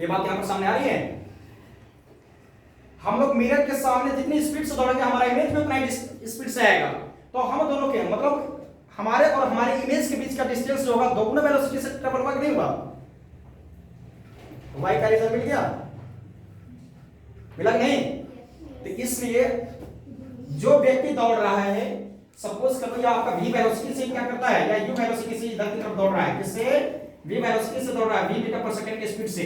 ये बात यहां पर सामने आ रही है। हम लोग मिरर के सामने जितनी स्पीड से दौड़ेंगे हमारा इमेज भी उतना ही स्पीड से आएगा। तो हम दोनों के, मतलब हमारे और हमारे इमेज के बीच का डिस्टेंस जो होगा दोगुना वेलोसिटी से ट्रेवल होगा कि नहीं होगा? तो y का रिजल्ट मिल गया, मिला नहीं? तो इसलिए जो व्यक्ति दौड़ रहा है, सपोज करो या आपका v वेलोसिटी से क्या करता है, या u वेलोसिटी से इधर की तरफ दौड़ रहा है, किससे? v वेलोसिटी से दौड़ रहा है, v मीटर पर सेकंड की स्पीड से।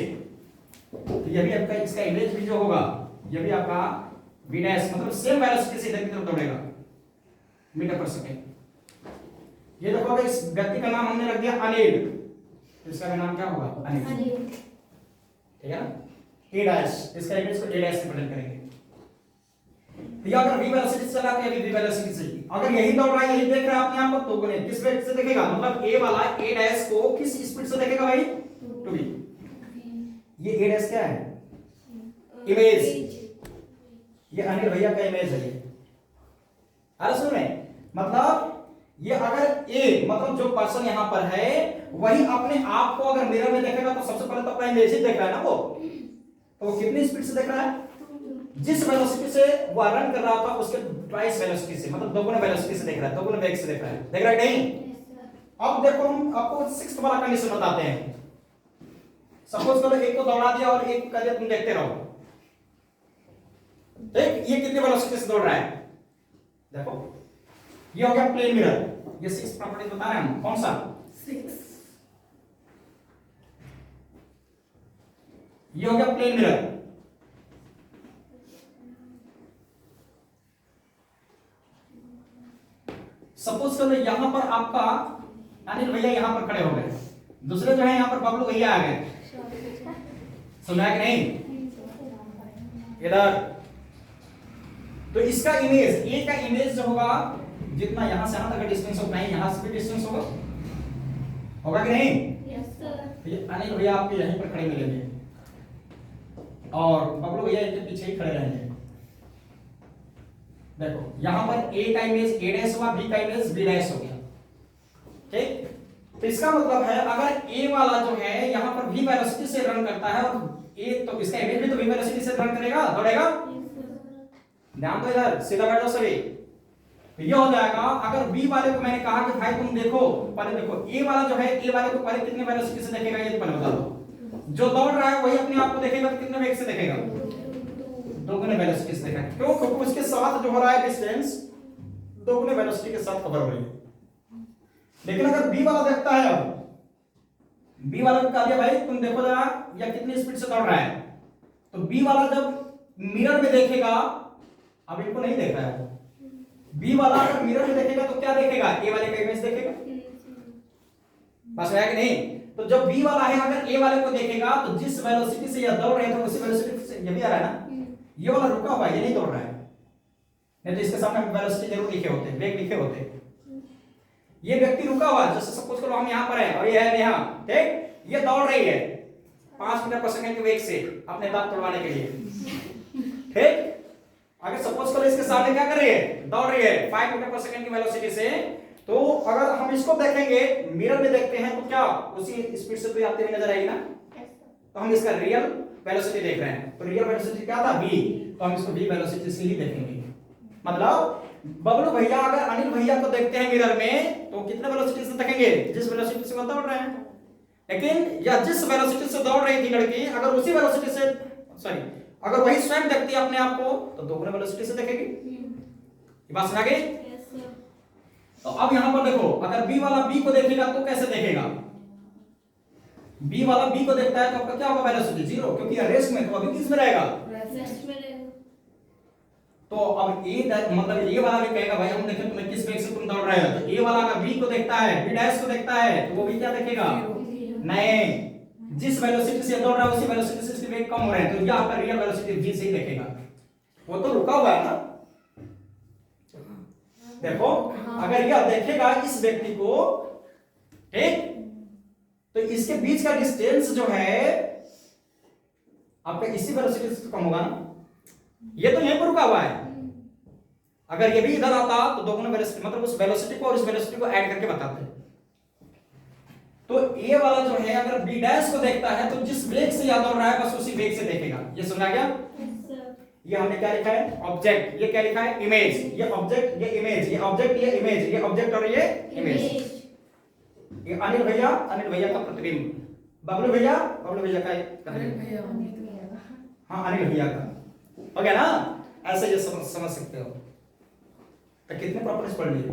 तो ये भी आपका इसका इमेज भी जो होगा ये भी आपका v डैश मतलब सेम वेलोसिटी से इधर की तरफ दौड़ेगा मीटर पर सेकंड। ये देखो अगर इस व्यक्ति का नाम हमने रख दिया अनिल, तो इसका भी नाम क्या होगा अनिल, ठीक है ना। a डैश इसका इमेज को a डैश से प्रेजेंट करेंगे। तो ये अगर v वेलोसिटी से चला तो ये v वेलोसिटी से, अगर यही दौड़ रहा है यही देख रहा है अपने आप को, तो किस स्पीड से देखेगा, मतलब a वाला a डैश को किस स्पीड से देखेगा भाई, टू v। ये a डैश क्या है, इमेज, ये अनिल भैया का इमेज है ये। अरे सुन रहे, मतलब ये अगर a मतलब जो पर्सन यहां पर है वही अपने आप को अगर मिरर में देखेगा तो सबसे पहले तो अपना इमेज ही देख रहा है ना वो, तो वो कितनी स्पीड से देख रहा है, जिस वेलोसिटी से वो रन कर रहा था उसके ट्वाइस वेलोसिटी से, मतलब दोगुना वेलोसिटी से देख रहा है, दोगुना वेग से देख रहा है, देख रहा है नहीं। अब देखो हम आपको सिक्स्थ वाला कंडीशन बताते हैं। सपोज करो एक को दौड़ा दिया और एक को कह दिया तुम देखते रहो, ठीक, ये कितनी वेलोसिटी से दौड़ रहा है, देखो ये हो गया प्लेन मिरर। ये सिक्स प्रॉपर्टीज बता रहे हैं हम, कौन सा 6। ये हो गया प्लेन मिरर। सपोज करो यहां पर आपका अनिल भैया यहां पर खड़े हो गए, दूसरे जो है यहां पर बबलू भैया आ गए, सुना है कि नहीं इधर। तो इसका इमेज ए का इमेज जो होगा जितना यहां से यहां तक डिस्टेंस होगा नहीं यहां से भी डिस्टेंस होगा, होगा कि नहीं। Yes sir. तो ये अनिल भैया आपके यहीं पर खड़े मिलेंगे और बबलू भैया इनके पीछे ही खड़े रहेंगे। देखो यहां पर a का इमेज a डैश हुआ, b का इमेज b डैश हो गया, ठीक। तो इसका मतलब है अगर a वाला जो है यहां पर v वेलोसिटी से रन करता है और a तो इसका इमेज भी तो v वेलोसिटी से रन करेगा, दौड़ेगा। ध्यान दो इधर, सीधा बैठ जाओ सभी। तो ये हो जाएगा अगर b वाले को मैंने कहा कि भाई तुम देखो, पहले देखो a वाला जो है a वाले को पहले कितने वेलोसिटी से देखेगा ये पहले बता दो। जो दौड़ रहा है वही अपने आप को देखेगा तो कितने वेग से देखेगा, दोगुने वेलोसिटी से देखेगा। क्यों, क्योंकि उसके साथ जो हो रहा है डिस्टेंस दोगुने वेलोसिटी के साथ कवर हो रही है। लेकिन अगर b वाला देखता है, अब b वाला को कह दिया भाई तुम देखो जरा या कितनी स्पीड से दौड़ रहा है, तो b वाला जब मिरर में देखेगा, अब इनको नहीं देख रहा है, b वाला अगर मिरर में देखेगा तो क्या देखेगा, a वाले का इमेज देखेगा, बस है कि नहीं। तो जब b वाला है अगर a वाले को देखेगा तो जिस वेलोसिटी से यह दौड़ रहे हैं तो उसी वेलोसिटी से ये भी आ रहा है ना, ये वाला रुका हुआ है, ये नहीं दौड़ रहा है, नहीं तो इसके सामने वेलोसिटी जरूर लिखे होते, वेग लिखे होते। ये व्यक्ति रुका हुआ है, जैसे सपोज करो हम यहां पर हैं और ये है यहां, ठीक, ये दौड़ रही है 5 मीटर पर सेकंड के वेग से अपने दांत तोड़वाने के लिए, ठीक। अगर सपोज करो इसके सामने क्या कर रही है, दौड़ रही है 5 मीटर पर सेकंड की वेलोसिटी से, तो अगर हम इसको देखेंगे मिरर में देखते हैं तो क्या उसी स्पीड से तो आते हुए नजर आएगी ना, तो हम इसका रियल वेलोसिटी देख रहे हैं, तो रियल वेलोसिटी क्या था v, तो हम इसको v वेलोसिटी से ही देखेंगे। मतलब बबलू भैया अगर अनिल भैया को देखते हैं मिरर में तो कितने वेलोसिटी से देखेंगे, जिस वेलोसिटी से वो दौड़ रहे हैं। लेकिन या जिस वेलोसिटी से दौड़ रही थी लड़की अगर उसी वेलोसिटी से सॉरी अगर वही स्वयं देखती है अपने आप को तो दोगुने वेलोसिटी से देखेगी। ये बात सुना गई। तो अब यहां पर देखो अगर b वाला b को देखेगा तो कैसे देखेगा, b वाला b को देखता है तो आपका क्या होगा, वेलोसिटी 0, क्योंकि रेस में तो अभी किस में रहेगा, रेस्ट में रहेगा। तो अब a मतलब ये वाला भी कहेगा भाई हम देखें तुम्हें किस वेग से तुम दौड़ रहे हो, तो a वाला अगर b को देखता है b डैश को देखता है तो वो भी क्या देखेगा, नहीं, जिस वेलोसिटी से दौड़ रहा है उसी वेलोसिटी से इसके वेग कम हो रहे हैं तो यहां पर रियल वेलोसिटी v से ही देखेगा, वो तो रुका हुआ है ना। देखो अगर यह देखेगा इस व्यक्ति को, ठीक, तो इसके बीच का डिस्टेंस जो है आपका इसी वेलोसिटी से कम होगा ना, ये तो यहीं पर रुका हुआ है। अगर ये भी इधर आता तो दोगुना वेलोसिटी मतलब उस वेलोसिटी को और इस वेलोसिटी को ऐड करके बताते हैं। तो ए वाला जो है अगर b डैश को देखता है तो जिस वेग से याद दौड़ रहा है बस उसी वेग से देखेगा। ये समझ आ गया। ये हमने क्या लिखा है, ऑब्जेक्ट, ये क्या लिखा है, इमेज, ये ऑब्जेक्ट, ये इमेज, ये ऑब्जेक्ट, ये इमेज, ये ऑब्जेक्ट और ये इमेज। ये अनिल भैया का प्रतिबिंब, बबलू भैया का प्रतिबिंब, हाँ अनिल भैया का हो गया ना। ऐसे ये समझ सकते हो। तो कितने प्रॉपर्टीज पढ़ लिए,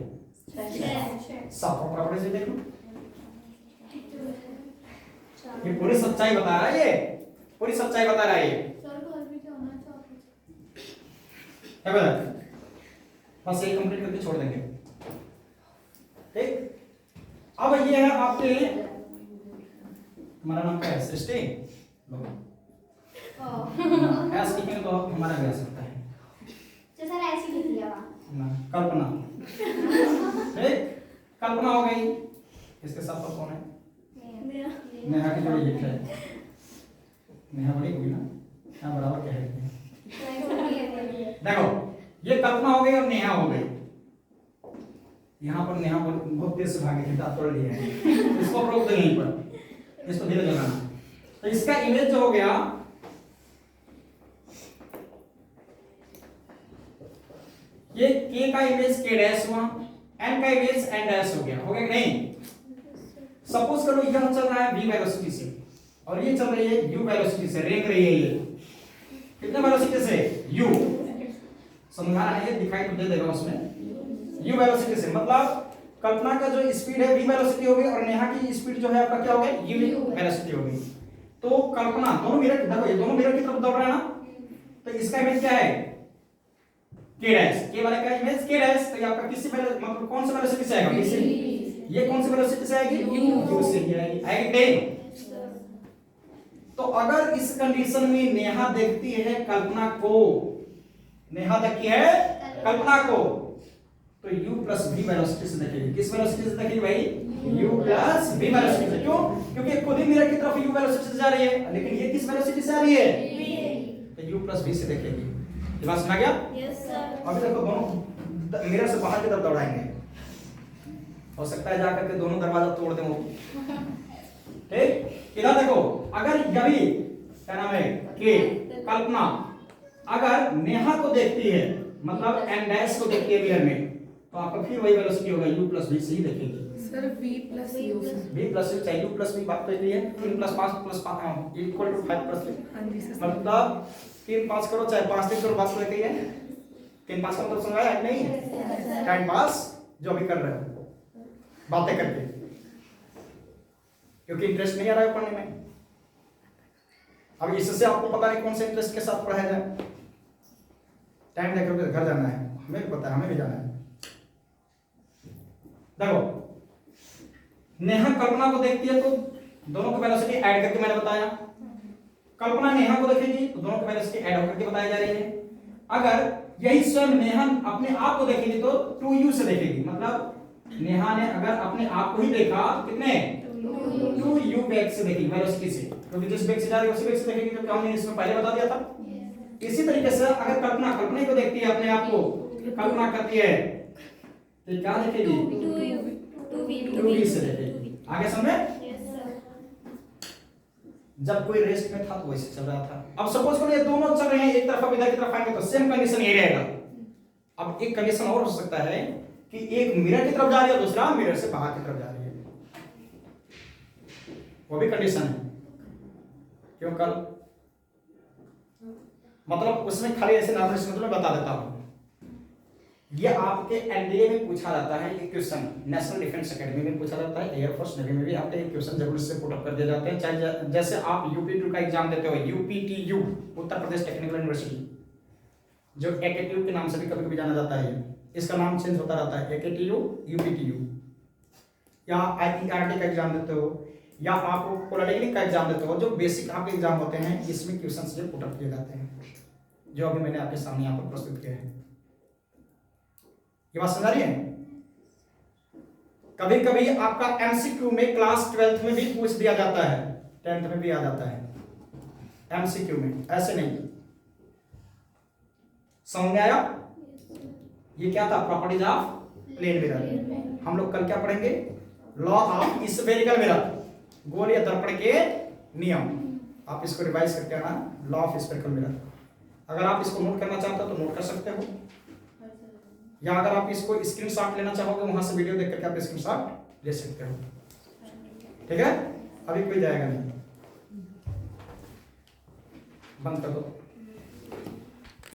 7 प्रॉपर्टीज देख लो। ये पूरी सच्चाई बता रहा है ये। पूरी सच्चाई बता रहा है ये। सर घर भी क्या होना चाहिए? है बता, बस ये कंप्लीट करके छोड़ देंगे। ठीक, अब ये है आपके, तुम्हारा नाम क्या है? सृष्टि। ऐसे लिखेंगे तो हमारा भी आ सकता है सर ऐसे लिख लिया ना, कल्पना। ठीक, कल्पना हो गई। इसके साथ तो कौन है? नेहा की जोड़ी लिख है। नेहा बड़ी होगी ना, हाँ बराबर कह रही है। देखो ये कल्पना हो गई और नेहा हो गई। यहाँ पर नेहा बहुत तेज से भागे थे, दांत तोड़ लिए हैं। इसको रोक दो यहीं पर, इसको धीरे लगाना। तो इसका इमेज जो हो गया, ये के का इमेज के डैश हुआ, एन का इमेज एन डैश हो गया। हो गया कि नहीं? सपोज करो यह चल रहा है v वेलोसिटी से और ये चल रही है u वेलोसिटी से, रेंग रही है ये कितने वेलोसिटी से? u। समझा रहा है? ये दिखाई तो दे देगा उसमें u वेलोसिटी से, मतलब कल्पना का जो स्पीड है v वेलोसिटी होगी और नेहा की स्पीड जो है आपका क्या हो गया? u वेलोसिटी होगी। तो कल्पना दोनों मिरर, देखो ये दोनों मिरर की तरफ दौड़ रहे हैं ना, तो इसका इमेज क्या है? के डैश, के वाले का इमेज के डैश। तो ये आपका किसी मतलब कौन सा वेलोसिटी से आएगा? किसी, ये कौन सी वेलोसिटी से आएगी? u से ही आएगी। आएगी 10। तो अगर इस कंडीशन में नेहा देखती है कल्पना को, नेहा देखती है कल्पना को, तो u प्लस v वेलोसिटी से देखेगी। किस वेलोसिटी से देखेगी भाई? u प्लस v वेलोसिटी से। क्यों? क्योंकि खुद ही मिरर की तरफ u वेलोसिटी से जा रही है, लेकिन ये किस वेलोसिटी से आ रही है? तो u प्लस v से देखेगी। ये बात सुना गया? Yes sir. अभी देखो दोनों मिरर से बाहर की तरफ दौड़ाएंगे, हो सकता है जाकर के दोनों दरवाजा तोड़ दें वो। ठीक, इधर देखो, अगर यही क्या नाम है के कल्पना अगर नेहा को देखती है, मतलब एन डैश को देखती है मिरर में, तो आपका फिर वही वेलोसिटी होगा u प्लस v से ही देखेगी। Sir v plus u v plus u चाहे u प्लस v बात तो ये है 3 plus 5 plus 5 equal to 5 plus 3। हाँ जी सर। मतलब 3 5 करो चाहे 5 3 करो, बात तो एक ही है। 3 5 का मतलब समझाया है नहीं? टाइम पास जो भी कर रहे हो बातें करके, क्योंकि इंटरेस्ट नहीं आ रहा है पढ़ने में। अब इससे आपको पता नहीं कौन से इंटरेस्ट के साथ पढ़ाया जाए। टाइम देखो, घर जाना है, हमें भी पता है, हमें भी जाना है। देखो नेहा कल्पना को देखती है तो दोनों को वेलोसिटी ऐड करके मैंने बताया, कल्पना नेहा को देखेगी तो दोनों को वेलोसिटी ऐड होकर के बताई जा रही है। अगर यही स्वयं नेहा अपने आप को देखेगी तो 2u से देखेगी, मतलब नेहा ने अगर अपने आप को ही देखा कितने 2u वेग से देखेगी, वेलोसिटी से, क्योंकि जिस वेग से जा रही है उसी वेग से देखेगी, जो हमने इसमें पहले बता दिया था। इसी तरीके से अगर कल्पना कल्पना को देखती है, अपने आप को कल्पना करती है, तो क्या देखेगी? 2v से देखेगी। आगे समझे? जब कोई रेस्ट में था तो वैसे चल रहा था। अब सपोज करो ये दोनों चल रहे हैं, एक तरफ इधर की तरफ आएंगे तो सेम कंडीशन ये रहेगा। अब एक कंडीशन और हो सकता है कि एक मिरर की तरफ जा रही है, दूसरा मिरर से बाहर की तरफ जा रही है, वो भी कंडीशन है। क्यों? कल मतलब उसमें खाली ऐसे नॉर्मल मतलब मैं बता देता हूं, ये आपके एनडीए में पूछा जाता है ये क्वेश्चन, नेशनल डिफेंस एकेडमी में पूछा जाता है, एयरफोर्स नेवी में भी आपके क्वेश्चन जरूर से पुट अप कर दिए जाते हैं। चाहे जैसे आप यूपी2 का एग्जाम देते हो, UPTU Uttar Pradesh technical university, जो एकेटीयू के नाम से भी कभी कभी जाना जाता है, इसका नाम चेंज होता रहता है, एकेटीयू यूपीटीयू, या आईईआरटी का एग्जाम देते हो, या आप पॉलिटेक्निक का एग्जाम देते हो, जो बेसिक आपके एग्जाम होते हैं, इसमें क्वेश्चन ये पुट अप किए जाते हैं, जो अभी मैंने आपके सामने यहाँ पर प्रस्तुत किए हैं। ये बात समझ रही है? कभी कभी आपका एमसीक्यू में क्लास 12th में भी पूछ दिया जाता है, 10th में भी आ जाता है एमसीक्यू में, ऐसे नहीं। समझ में आया? ये क्या था? Properties of plane mirror. हम लोग कल क्या पढ़ेंगे? लॉ ऑफ स्फेरिकल मिरर, गोल या दर्पण के नियम। आप इसको रिवाइज करके आना, लॉ ऑफ स्फेरिकल मिरर। अगर आप इसको नोट करना चाहते हो तो नोट कर सकते हो, या अगर आप इसको स्क्रीनशॉट लेना चाहोगे वहां से वीडियो देख करके आप स्क्रीनशॉट ले सकते हो। ठीक है? अभी कोई जाएगा नहीं, बंद कर दो।